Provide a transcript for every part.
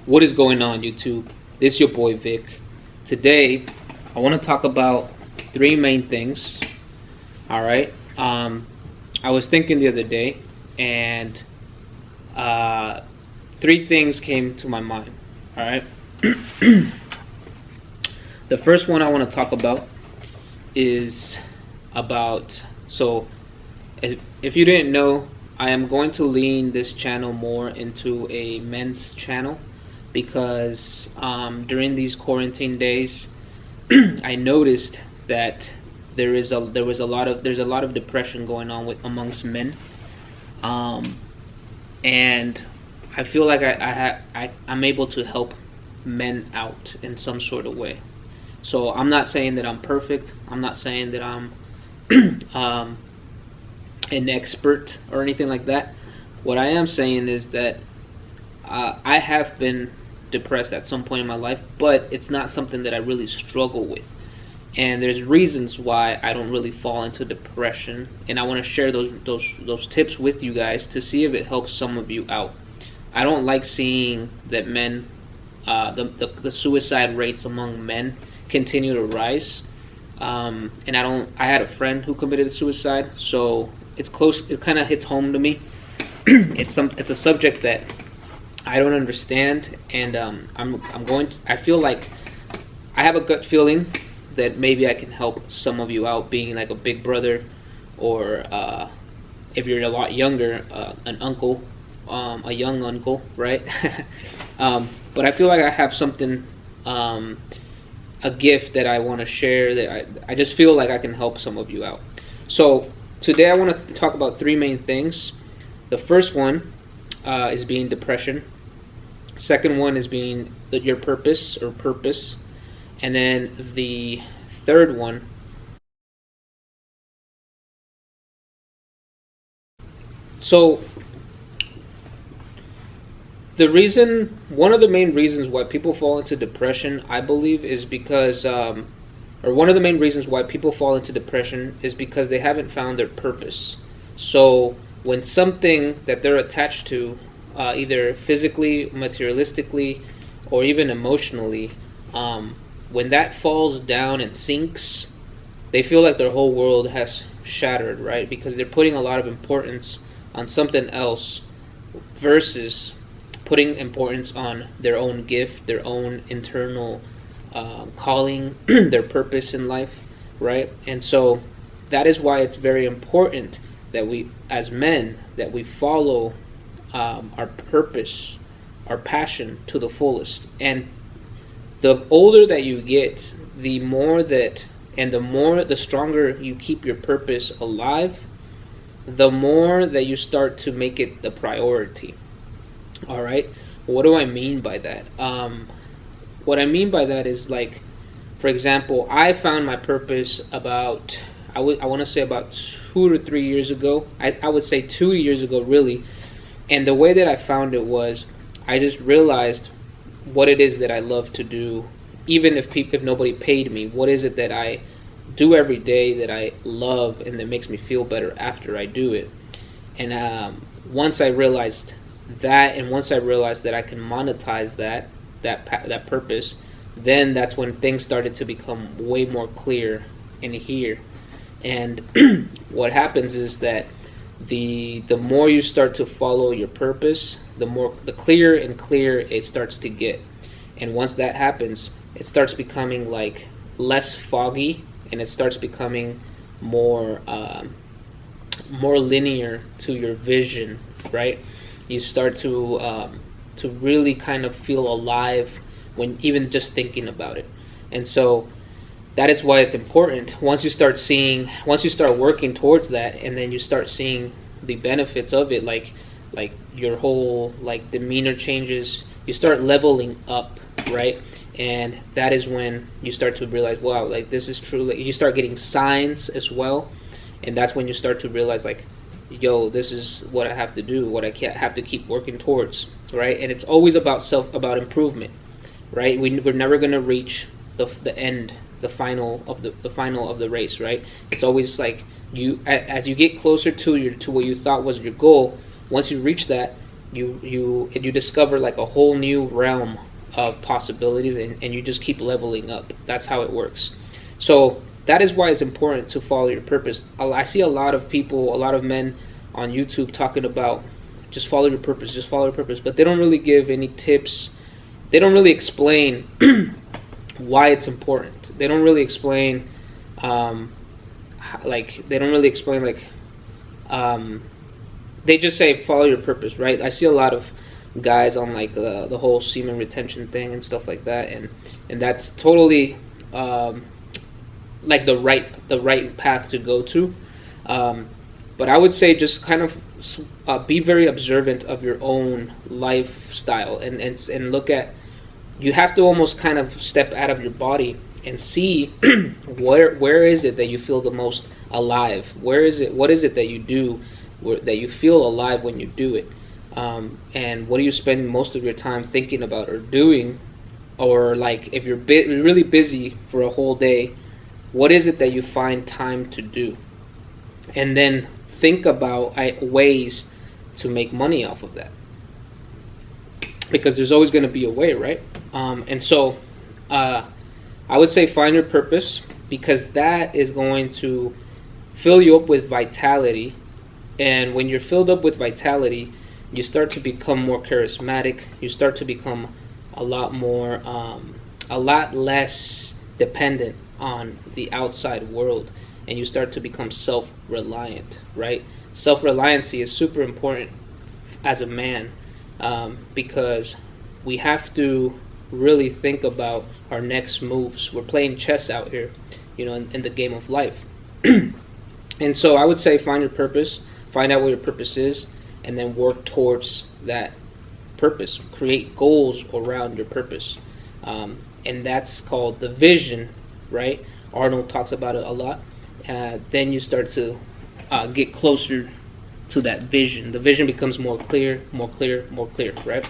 What is going on, YouTube? This is your boy Vic. Today, I want to talk about three main things. All right. I was thinking the other day, and three things came to my mind. All right. The first one I want to talk about is about, so if you didn't know, I am going to lean this channel more into a men's channel because during these quarantine days I noticed that there's a lot of depression going on amongst men, and I feel like I'm able to help men out in some sort of way. So I'm not saying that I'm perfect. I'm not saying that I'm an expert or anything like that. What I am saying is that I have been depressed at some point in my life, but it's not something that I really struggle with. And there's reasons why I don't really fall into depression, and I want to share those tips with you guys to see if it helps some of you out. I don't like seeing that men, the suicide rates among men continue to rise. And I had a friend who committed suicide, so it's close. It kind of hits home to me. It's a subject that I don't understand, and I feel like I have a gut feeling that maybe I can help some of you out, being like a big brother, or if you're a lot younger, an uncle, a young uncle, right? But I feel like I have something, a gift that I want to share, that I just feel like I can help some of you out. So today I want to talk about three main things. The first one is being depression. Second one is being your purpose or purpose. And then the third one, so one of the main reasons why people fall into depression, I believe, is because one of the main reasons why people fall into depression is because they haven't found their purpose. So when something that they're attached to, either physically, materialistically, or even emotionally, when that falls down and sinks, they feel like their whole world has shattered, right? Because they're putting a lot of importance on something else versus putting importance on their own gift, their own internal calling, their purpose in life, right? And so that is why it's very important that we, as men, that we follow our purpose, our passion to the fullest. And the older that you get, the stronger you keep your purpose alive, the more that you start to make it the priority. All right. What do I mean by that? What I mean by that is, like, for example, I found my purpose about, I want to say about 2 to 3 years ago. I would say 2 years ago, really. And the way that I found it was, I just realized what it is that I love to do, even if nobody paid me. What is it that I do every day that I love and that makes me feel better after I do it? And once I realized that, and once I realized that I can monetize that purpose, then that's when things started to become way more clear in here. And what happens is that the more you start to follow your purpose, the clearer and clearer it starts to get. And once that happens, it starts becoming like less foggy, and it starts becoming more linear to your vision, right? You start to really kind of feel alive when even just thinking about it. And so that is why it's important. Once you start working towards that, and then you start seeing the benefits of it, like your whole demeanor changes, you start leveling up, right? And that is when you start to realize, wow, like, this is true. Like, you start getting signs as well, and that's when you start to realize, like, yo, this is what I have to do, what I have to keep working towards, right? And it's always about improvement, right? We're never gonna reach the end, the final of the race, right? It's always like, as you get closer to what you thought was your goal, once you reach that, you discover like a whole new realm of possibilities, and you just keep leveling up. That's how it works. So that is why it's important to follow your purpose. I see a lot of people, a lot of men on YouTube talking about just follow your purpose, just follow your purpose, but they don't really give any tips. They don't really explain why it's important. They don't really explain they just say follow your purpose, right? I see a lot of guys on like the whole semen retention thing and stuff like that, and that's totally like the right path to go to. But I would say just kind of be very observant of your own lifestyle, and look at, you have to almost kind of step out of your body and see where is it that you feel the most alive? What is it that you do that you feel alive when you do it? And what do you spend most of your time thinking about or doing? Or like if you're really busy for a whole day, what is it that you find time to do? And then think about ways to make money off of that, because there's always going to be a way, right? And so I would say find your purpose, because that is going to fill you up with vitality. And when you're filled up with vitality, you start to become more charismatic. You start to become a lot less dependent on the outside world, and you start to become self-reliant, right? Self-reliancy is super important as a man, because we have to really think about our next moves. We're playing chess out here, in the game of life. And so I would say find your purpose, find out what your purpose is, and then work towards that purpose. Create goals around your purpose. And that's called the vision, right? Arnold talks about it a lot. Then you start to get closer to that vision. The vision becomes more clear, right?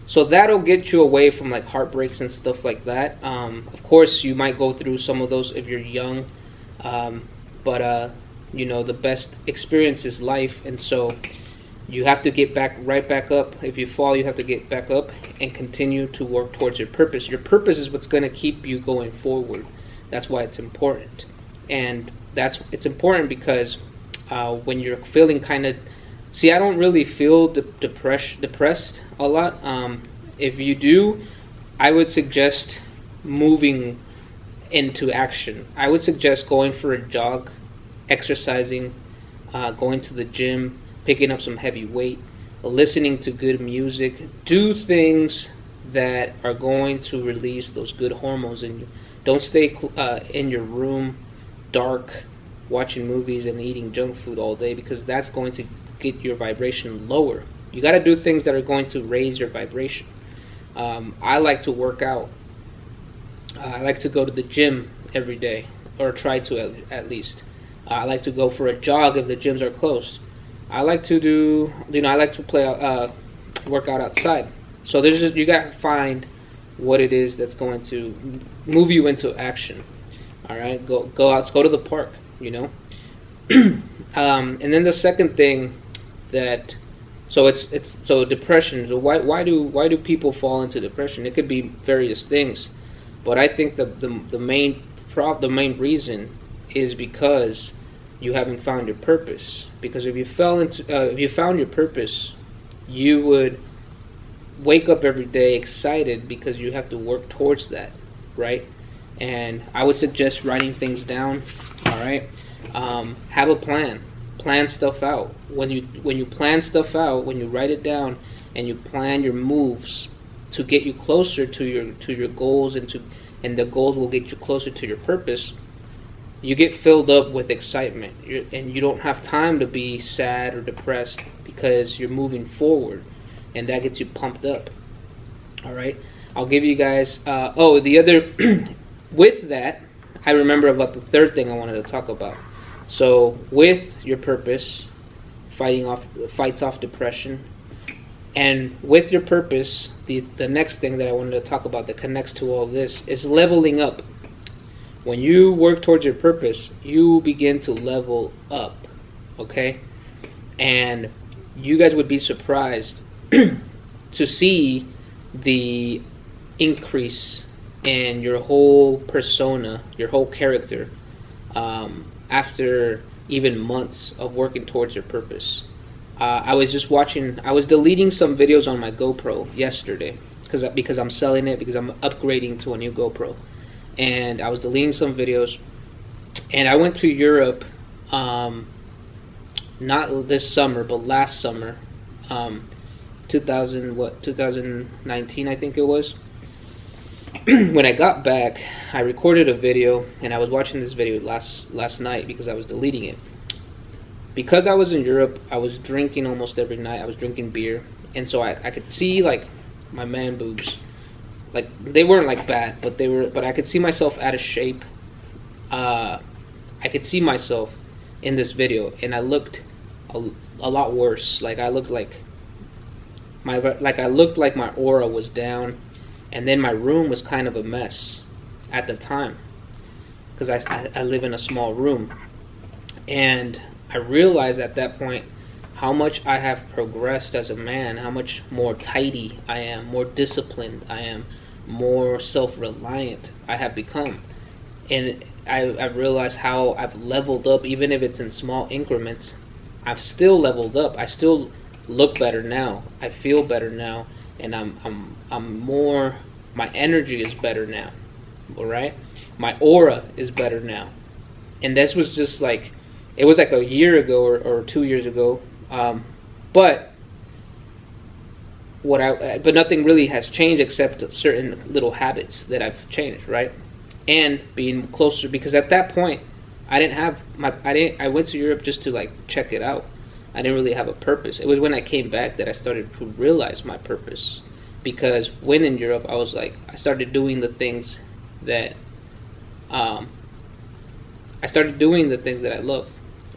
So that'll get you away from like heartbreaks and stuff like that. Of course, you might go through some of those if you're young, but the best experience is life, and so you have to get right back up. If you fall, you have to get back up and continue to work towards your purpose. Your purpose is what's going to keep you going forward. That's why it's important, and it's important because when you're feeling kind of, I don't really feel depressed a lot. If you do, I would suggest moving into action. I would suggest going for a jog, exercising, going to the gym, picking up some heavy weight, listening to good music. Do things that are going to release those good hormones in you. Don't stay in your room, dark, watching movies and eating junk food all day, because that's going to get your vibration lower. You got to do things that are going to raise your vibration. I like to work out. I like to go to the gym every day, or try to at least. I like to go for a jog if the gyms are closed. I like to do, I like to work out outside. So you got to find what it is that's going to move you into action. All right, go out, go to the park. And then the second thing so depression. So why do people fall into depression? It could be various things, but I think the main reason is because you haven't found your purpose. Because if you found your purpose, you would wake up every day excited because you have to work towards that, right? And I would suggest writing things down. All right, have a plan. Plan stuff out. When you plan stuff out, when you write it down and you plan your moves to get you closer to your goals, and the goals will get you closer to your purpose, you get filled up with excitement, and you don't have time to be sad or depressed because you're moving forward, and that gets you pumped up. All right, I'll give you guys. The other with that, I remember about the third thing I wanted to talk about. So with your purpose, fights off depression, and with your purpose, the next thing that I wanted to talk about that connects to all this is leveling up. When you work towards your purpose, you begin to level up, okay? And you guys would be surprised to see the increase in your whole persona, your whole character, after even months of working towards your purpose. I was deleting some videos on my GoPro yesterday because I'm selling it, because I'm upgrading to a new GoPro. And I was deleting some videos, and I went to Europe, not this summer, but last summer, 2019, I think it was. When I got back, I recorded a video, and I was watching this video last night because I was deleting it. Because I was in Europe, I was drinking almost every night. I was drinking beer, and so I could see like my man boobs. Like, they weren't like bad, but I could see myself out of shape. I could see myself in this video, and I looked a lot worse. Like, I looked like my aura was down, and then my room was kind of a mess at the time, because I live in a small room. And I realized at that point how much I have progressed as a man, how much more tidy I am, more disciplined I am, more self-reliant I have become. And I realized how I've leveled up. Even if it's in small increments, I've still leveled up. I still look better now, I feel better now, and I'm more, my energy is better now, alright? My aura is better now. And this was just like, it was like a year ago or 2 years ago, but nothing really has changed except certain little habits that I've changed, right? And being closer, because at that point I went to Europe just to like check it out. I didn't really have a purpose. It was when I came back that I started to realize my purpose, because when in Europe I started doing the things that I love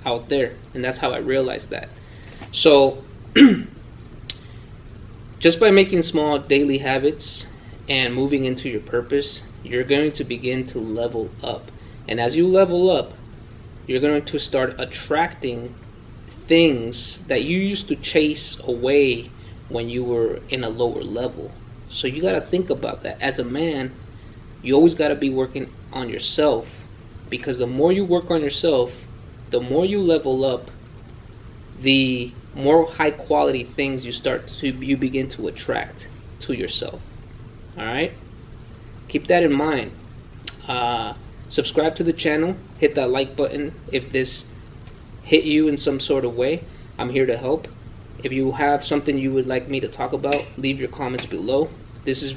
out there, and that's how I realized that. So just by making small daily habits and moving into your purpose, you're going to begin to level up. And as you level up, you're going to start attracting things that you used to chase away when you were in a lower level. So you got to think about that. As a man, you always got to be working on yourself, because the more you work on yourself, the more you level up, the more high quality things you begin to attract to yourself. Alright? Keep that in mind. Subscribe to the channel, hit that like button if this hit you in some sort of way. I'm here to help. If you have something you would like me to talk about, leave your comments below. This is